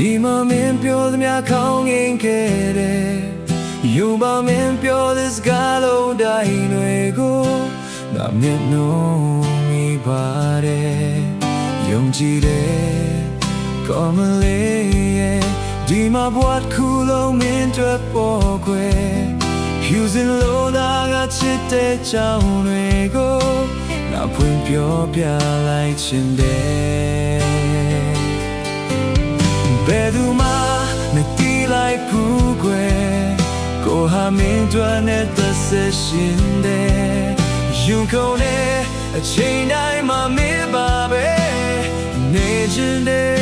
ဒီမှာမင်းပြောသမျှခေါင်းငိမ်ခဲ့တယ်ယူပါမင်းပြောတဲ့စကားလုံးတိုင်းတွေကိုငါမျက်နှာမိပါတယ်ယုံကြည်တယ်ကောင်းမလေးရဲ့ဒီမှာဘဝခုလုံးမင်းတွေ့ပေါ်ခွေဖြူစင်လို့သာကချစ်တဲ့ကြောင်တွေကိုငါဖွင့်ပြောပြလိုက်ချင်တယ်ဘယ်သူမှမတီးလိုက်ဘူးကွယ်ကိုဟာမင်းတို့နဲ့သက်ဆက်ရှင်တယ်ယူကုန်နဲ့အချိန်တိုင်းမှာမင်းပါပဲနေချင်တယ်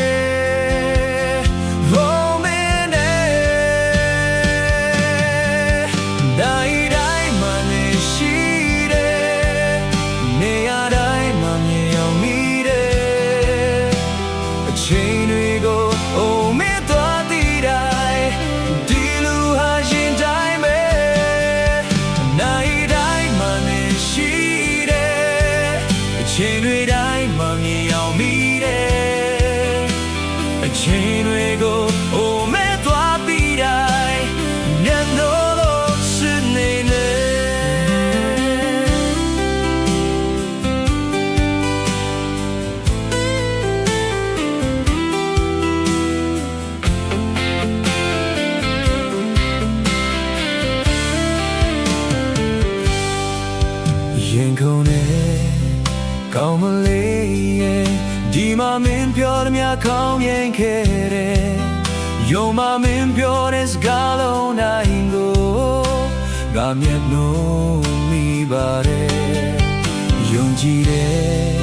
ချိန်တွေကိုအိုမင်းသွားတည်တိုင်းဒီလူဟာရင်တိုင်းပဲနိုင်တိုင်းမှနေရှိတယ်အချိန်တွေတိုင်းမှမြင်အောင်မိတယ်အချိန်တွေကိုအိုမင်းသွားတည်တိုင်းမျက်နှာလို့ရှိနေလေရင်ကုန်နဲ့ကောင်းမလေးရဲ့ဒီမှာမင်းပြောသမျှခေါင်းငိမ်ခဲ့တယ်ယုံမမင်းပြောတဲ့စကားလုံးတိုင်းကိုငါမျက်နှာမိပါတယ်ယုံကြည်တယ်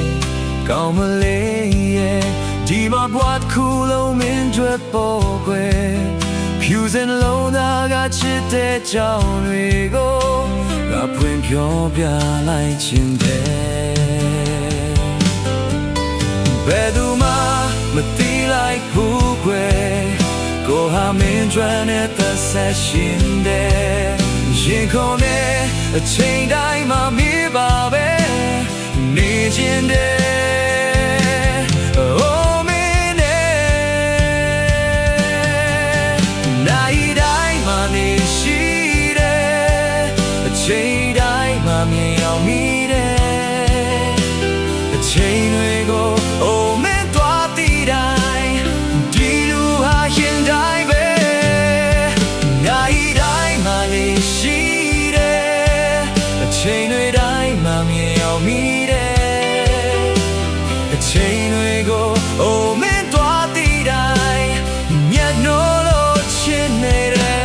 ကောင်းမလေးရဲ့ဒီမှာဘဝခုလုံးမင်းတွေ့ပေါ်ခွေဖြူစင်လုံးသာကချစ်တဲ့ကြောင်တွေကိုငါဖွင့်ပြောပြလိုက်ချင်တယ်ဘယ်သူမှမတီးလိုက်ဘူးကွယ်ကိုဟာမင်းတို့နဲ့သက်ဆက်ရှင်တယ်ရင်ခုန်နဲ့အချိန်တိုင်းမှာမိပါပဲနေချင်တယ်ချိန်တိုင်းမှမြင်အောင်မိတယ်အချိန်တွေကိုအိုမင်းသွားတည်တိုင်းဒီလူဟာရင်တိုင်းပဲနိုင်တိုင်းမှနေရှိတယ်အချိန်တွေတိုင်းမှမြင်အောင်မိတယ်အချိန်တွေကိုအိုမင်းသွားတည်တိုင်းမျက်နှာလို့ချင်နေတယ်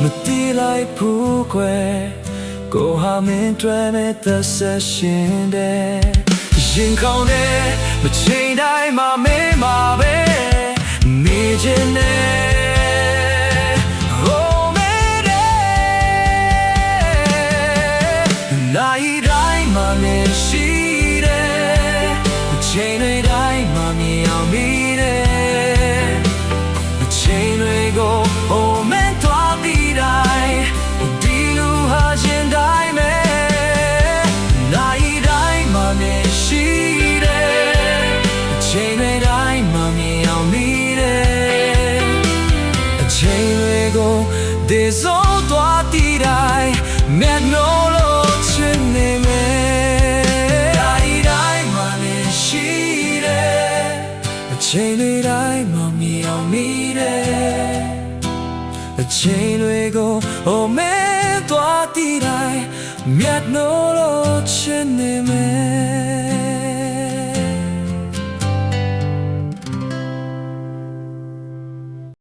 မတီးလိုက်ဘူးကွယ်ကိုဟာမင်းတွေ့နဲ့သက်ဆက်ရှင်တယ်ရင်ကောင်းတယ်မချိန်တိုင်းမှာမင်းမှာပဲနေချင်တယ်ဟိုမဲတယ်နိုင်တိုင်းမှာနေရှိတယ်အချိန်တွေတိုင်းမှာမြင်အောင်မိတယ်အချိန်တွေကိုဟိုမဲဒီလူဟာရင်တိုင်းပဲနိုင်တိုင်းမှနေရှိတယ်အချိန်တွေတိုင်းမှမြင်အောင်မိတယ်အချိန်တွေကိုဒီစိုးသွားတည်တိုင်းမျက်နှာလို့ချင်နေမယ်နိုင်တိုင်းမှနေရှိတယ်အချိန်တွေတိုင်းမှမြင်အောင်မိတယ်အချိန်တွေကိုအိုမဲသွားတည်တိုင်းမျက်နှာလို့ချင်နေမယ်